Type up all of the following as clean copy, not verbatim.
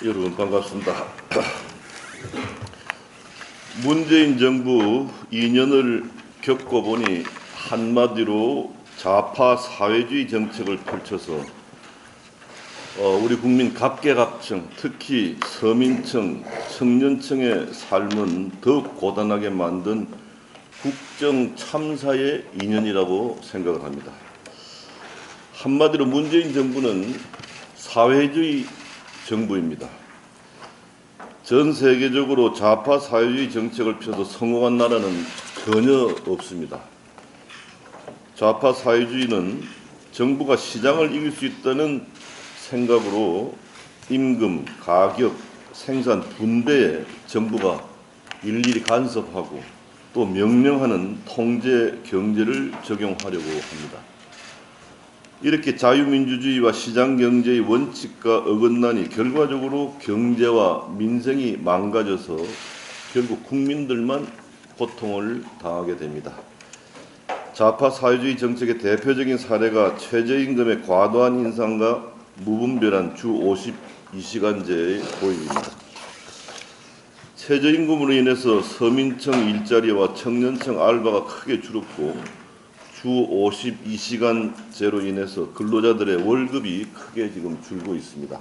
여러분 반갑습니다. 문재인 정부 2년을 겪어보니 한마디로 좌파 사회주의 정책을 펼쳐서 우리 국민 각계각층, 특히 서민층, 청년층의 삶은 더욱 고단하게 만든 국정 참사의 2년이라고 생각을 합니다. 한마디로 문재인 정부는 사회주의 정부입니다. 전 세계적으로 좌파 사회주의 정책을 펴서 성공한 나라는 전혀 없습니다. 좌파 사회주의는 정부가 시장을 이길 수 있다는 생각으로 임금, 가격, 생산 분배에 정부가 일일이 간섭하고 또 명령하는 통제 경제를 적용하려고 합니다. 이렇게 자유민주주의와 시장경제의 원칙과 어긋나니 결과적으로 경제와 민생이 망가져서 결국 국민들만 고통을 당하게 됩니다. 좌파 사회주의 정책의 대표적인 사례가 최저임금의 과도한 인상과 무분별한 주 52시간제의 도입입니다. 최저임금으로 인해서 서민층 일자리와 청년층 알바가 크게 줄었고 주 52시간제로 인해서 근로자들의 월급이 크게 지금 줄고 있습니다.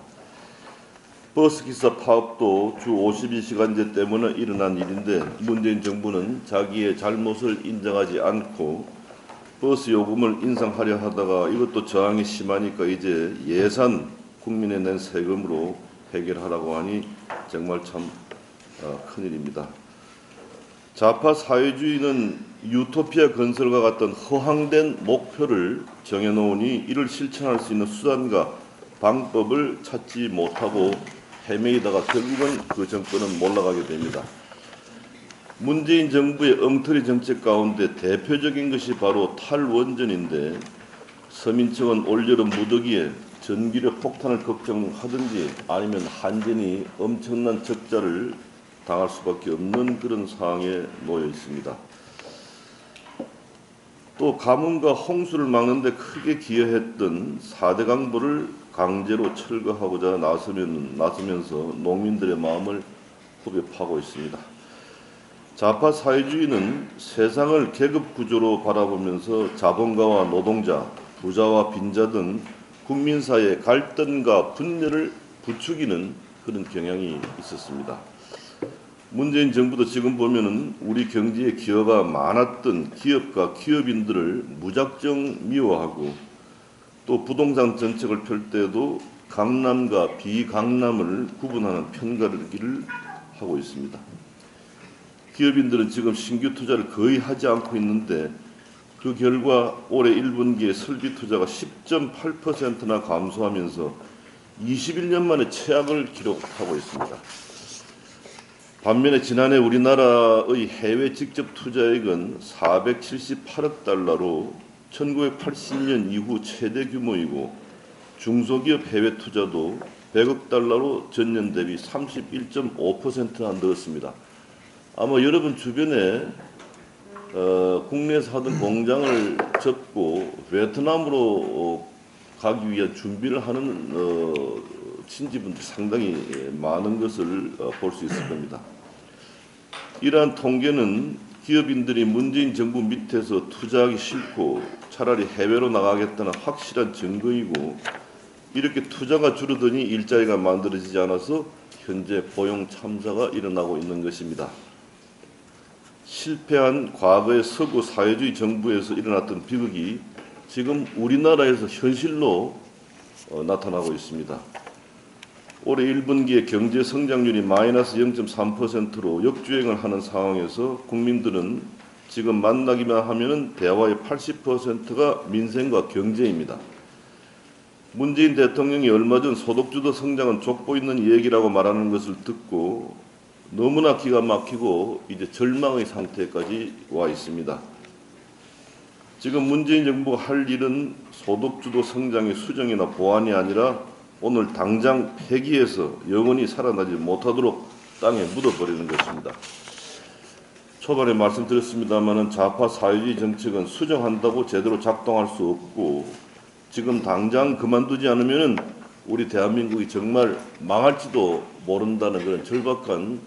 버스기사 파업도 주 52시간제 때문에 일어난 일인데 문재인 정부는 자기의 잘못을 인정하지 않고 버스 요금을 인상하려 하다가 이것도 저항이 심하니까 이제 예산 국민에 낸 세금으로 해결하라고 하니 정말 참 큰일입니다. 좌파 사회주의는 유토피아 건설과 같은 허황된 목표를 정해놓으니 이를 실천할 수 있는 수단과 방법을 찾지 못하고 헤매이다가 결국은 그 정권은 몰락하게 됩니다. 문재인 정부의 엉터리 정책 가운데 대표적인 것이 바로 탈원전인데 서민층은 올여름 무더기에 전기료 폭탄을 걱정하든지 아니면 한전이 엄청난 적자를 당할 수밖에 없는 그런 상황에 놓여 있습니다. 또 가뭄과 홍수를 막는 데 크게 기여했던 4대 강보를 강제로 철거하고자 나서면서 농민들의 마음을 후벼 파고 있습니다. 좌파 사회주의는 세상을 계급 구조로 바라보면서 자본가와 노동자, 부자와 빈자 등 국민 사이의 갈등과 분열을 부추기는 그런 경향이 있었습니다. 문재인 정부도 지금 보면은 우리 경제에 기여가 많았던 기업과 기업인들을 무작정 미워하고 또 부동산 정책을 펼 때도 강남과 비강남을 구분하는 편가르기를 하고 있습니다. 기업인들은 지금 신규 투자를 거의 하지 않고 있는데 그 결과 올해 1분기에 설비 투자가 10.8%나 감소하면서 21년 만에 최악을 기록하고 있습니다. 반면에 지난해 우리나라의 해외 직접 투자액은 478억 달러로 1980년 이후 최대 규모이고 중소기업 해외 투자도 100억 달러로 전년 대비 31.5%나 늘었습니다. 아마 여러분 주변에 국내에서 하던 공장을 접고 베트남으로 가기 위한 준비를 하는 친지분들이 상당히 많은 것을 볼 수 있을 겁니다. 이러한 통계는 기업인들이 문재인 정부 밑에서 투자하기 싫고 차라리 해외로 나가겠다는 확실한 증거이고 이렇게 투자가 줄어드니 일자리가 만들어지지 않아서 현재 고용 참사가 일어나고 있는 것입니다. 실패한 과거의 서구 사회주의 정부에서 일어났던 비극이 지금 우리나라에서 현실로 나타나고 있습니다. 올해 1분기에 경제 성장률이 마이너스 0.3%로 역주행을 하는 상황에서 국민들은 지금 만나기만 하면은 대화의 80%가 민생과 경제입니다. 문재인 대통령이 얼마 전 소득주도 성장은 족보 있는 얘기라고 말하는 것을 듣고 너무나 기가 막히고 이제 절망의 상태까지 와 있습니다. 지금 문재인 정부가 할 일은 소득주도 성장의 수정이나 보완이 아니라 오늘 당장 폐기해서 영원히 살아나지 못하도록 땅에 묻어버리는 것입니다. 초반에 말씀드렸습니다마는 좌파 사회주의 정책은 수정한다고 제대로 작동할 수 없고 지금 당장 그만두지 않으면 우리 대한민국이 정말 망할지도 모른다는 그런 절박한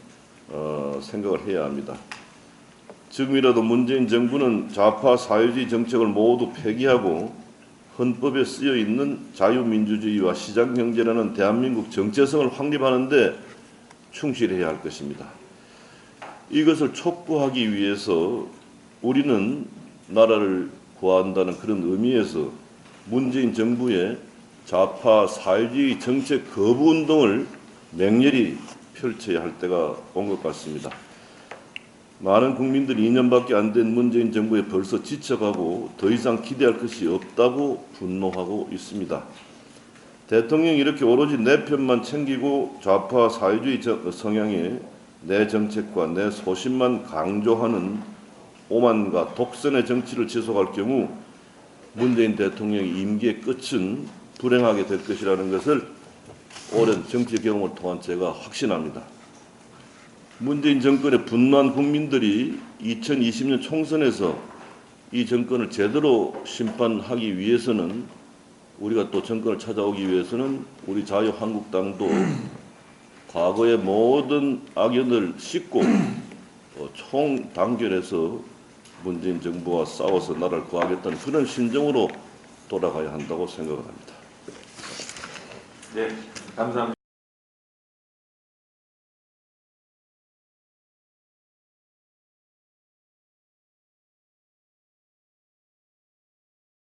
생각을 해야 합니다. 지금이라도 문재인 정부는 좌파 사회주의 정책을 모두 폐기하고 헌법에 쓰여 있는 자유민주주의와 시장경제라는 대한민국 정체성을 확립하는 데 충실해야 할 것입니다. 이것을 촉구하기 위해서 우리는 나라를 구한다는 그런 의미에서 문재인 정부의 좌파 사회주의 정책 거부 운동을 맹렬히 펼쳐야 할 때가 온 것 같습니다. 많은 국민들이 2년밖에 안 된 문재인 정부에 벌써 지쳐가고 더 이상 기대할 것이 없다고 분노하고 있습니다. 대통령이 이렇게 오로지 내 편만 챙기고 좌파 사회주의 성향의 내 정책과 내 소신만 강조하는 오만과 독선의 정치를 지속할 경우 문재인 대통령의 임기의 끝은 불행하게 될 것이라는 것을 오랜 정치 경험을 통한 제가 확신합니다. 문재인 정권의 분노한 국민들이 2020년 총선에서 이 정권을 제대로 심판하기 위해서는 우리가 또 정권을 찾아오기 위해서는 우리 자유한국당도 과거의 모든 악연을 씻고 총단결해서 문재인 정부와 싸워서 나라를 구하겠다는 그런 심정으로 돌아가야 한다고 생각을 합니다. 네, 감사합니다.